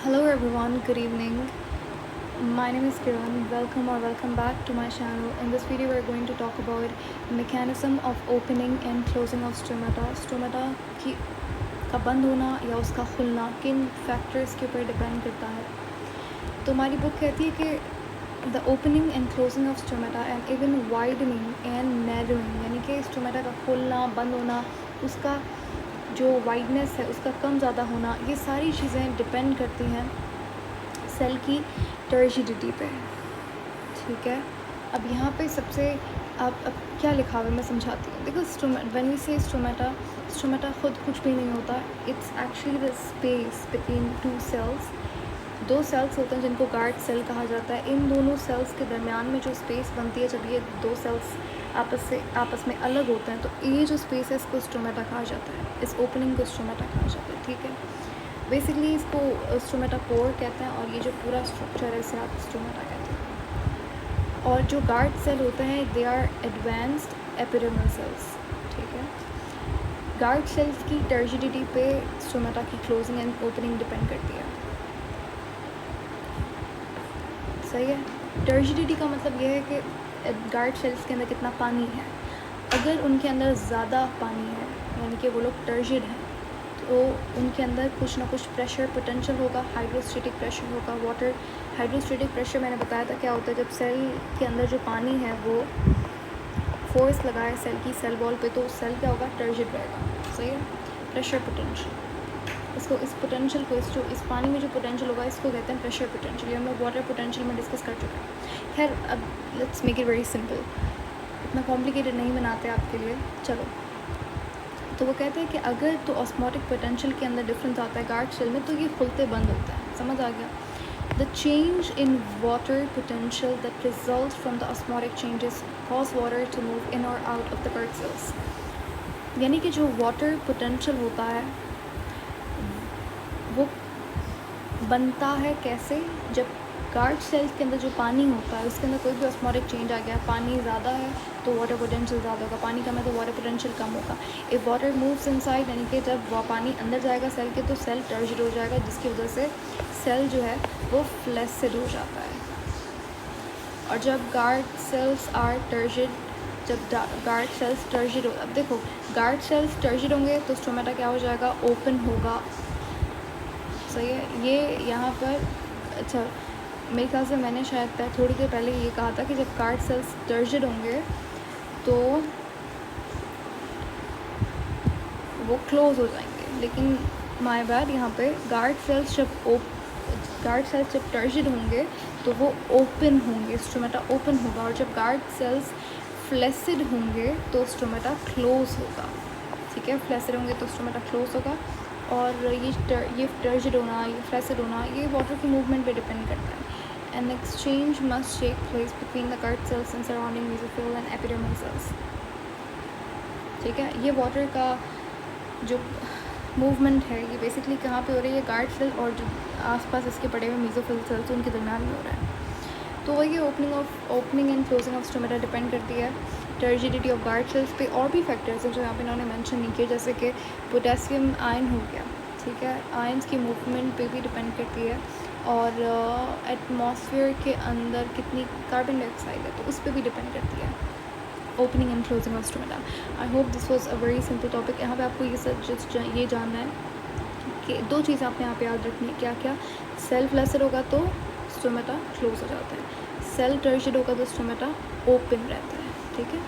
Hello everyone, good evening. My name is Kiran. Welcome back to my channel. In this video we're going to talk about mechanism of opening and closing of stomata. Stomata की का बंद होना या उसका खुलना किन factors के ऊपर depend करता है. तो हमारी बुक कहती है कि the opening and closing of stomata and even widening and narrowing, यानी कि स्टोमेटा का खुलना बंद होना, उसका जो वाइडनेस है उसका कम ज़्यादा होना, ये सारी चीज़ें डिपेंड करती हैं सेल की टर्जिडिटी पे. ठीक है, अब यहाँ पे सबसे अब क्या लिखा हुआ है मैं समझाती हूँ. देखो, व्हेन वी से स्टोमेटा खुद कुछ भी नहीं होता. It's actually the space between two cells. दो सेल्स होते हैं जिनको गार्ड सेल कहा जाता है. इन दोनों सेल्स के दरमियान में जो स्पेस बनती है, जब ये दो सेल्स आपस में अलग होते हैं, तो ये जो स्पेस है इसको स्टोमेटा कहा जाता है. इस ओपनिंग को स्टोमेटा कहा जाता है. ठीक है, बेसिकली इसको स्टोमेटा कोर कहते हैं, और ये जो पूरा स्ट्रक्चर है इसे आप स्टोमेटा कहते हैं. और जो गार्ड सेल होते हैं they are advanced epidermal cells. ठीक है, गार्ड सेल्स की टर्जिडिटी पे स्टोमेटा की क्लोजिंग एंड ओपनिंग डिपेंड करती है. सही है. टर्जिडिटी का मतलब ये है कि गार्ड सेल्स के अंदर कितना पानी है. अगर उनके अंदर ज़्यादा पानी है, यानी कि वो लोग टर्जिड हैं, तो उनके अंदर कुछ ना कुछ प्रेशर पोटेंशियल होगा. हाइड्रोस्टेटिक प्रेशर होगा. वाटर हाइड्रोस्टेटिक प्रेशर मैंने बताया था क्या होता है. जब सेल के अंदर जो पानी है वो फोर्स लगाए सेल की सेल वॉल पे, तो सेल क्या होगा, टर्जिड रहेगा. सही है. प्रेशर पोटेंशियल, इसको इस पोटेंशियल को इस पानी में जो पोटेंशियल होगा इसको कहते हैं प्रेशर पोटेंशियल. ये हम लोग वाटर पोटेंशियल में डिस्कस कर चुके हैं. खैर, अब let's make it very simple. इतना कॉम्प्लिकेटेड नहीं बनाते आपके लिए. चलो, तो वो कहते हैं कि अगर तो ऑस्मोटिक पोटेंशियल के अंदर डिफरेंस आता है गार्ड सेल में, तो ये खुलते बंद होता है. समझ आ गया. The change in water potential that result from the osmotic changes cause water to move in और out of the guard cells. यानी कि जो वाटर पोटेंशियल होता है वो बनता है कैसे, जब गार्ड सेल्स के अंदर जो पानी होता है उसके अंदर कोई भी ऑस्मोटिक चेंज आ गया. पानी ज़्यादा है तो वाटर पोटेंशियल ज़्यादा होगा. पानी कम है तो वाटर पोटेंशियल कम होगा. इफ़ वाटर मूव्स इनसाइड, यानी कि जब वह पानी अंदर जाएगा सेल के, तो सेल टर्जिड हो जाएगा, जिसकी वजह से सेल जो है वो फ्लैसिड हो जाता है. और जब गार्ड सेल्स आर टर्जिड, जब गार्ड सेल्स टर्जिड हो, अब देखो, गार्ड सेल्स टर्जिड होंगे तो स्टोमेटा क्या हो जाएगा, ओपन होगा. सही है. ये यहाँ पर अच्छा, मेरे ख्याल से मैंने शायद थोड़ी देर पहले ये कहा था कि जब गार्ड सेल्स टर्जिड होंगे तो वो क्लोज हो जाएंगे. लेकिन माय बैड, यहाँ पे गार्ड सेल्स जब टर्जिड होंगे तो वो ओपन होंगे. स्टोमेटा ओपन होगा. और जब गार्ड सेल्स फ्लैसिड होंगे तो स्टोमेटा क्लोज होगा. ठीक है, फ्लैसिड होंगे तो स्टोमेटा क्लोज होगा. और ये टर्जिड होना, ये फ्लैसिड होना, ये वाटर की मूवमेंट पे डिपेंड करता है. An exchange must take place between the guard cells and surrounding mesophyll and epidermal cells. ठीक है, ये वाटर का जो मूवमेंट है ये बेसिकली कहाँ पे हो रही है, गार्ड सेल और जो आसपास इसके पड़े हुए मेसोफिल सेल्स उनके दरमियान में हो रहा है. तो वही opening and closing of stomata depend करती है टर्जिडिटी ऑफ गार्ड सेल्स पे. और भी फैक्टर्स हैं जो यहाँ पे इन्होंने मेंशन नहीं किए, जैसे कि पोटेशियम आयन हो गया. ठीक है, आयन्स की मूवमेंट पे भी डिपेंड करती है. और एटमॉस्फेयर के अंदर कितनी कार्बन डाइऑक्साइड है तो उस पर भी डिपेंड करती है opening and closing of stomata. I hope this was a very simple topic. यहाँ पे आपको ये सब जस्ट ये जानना है कि दो चीज़ें आपने यहाँ पे याद रखनी है. क्या क्या, सेल फ्लैसिड होगा तो स्टोमेटा क्लोज हो जाता है, सेल टर्जिड होगा तो स्टोमेटा ओपन रहता है. ठीक है.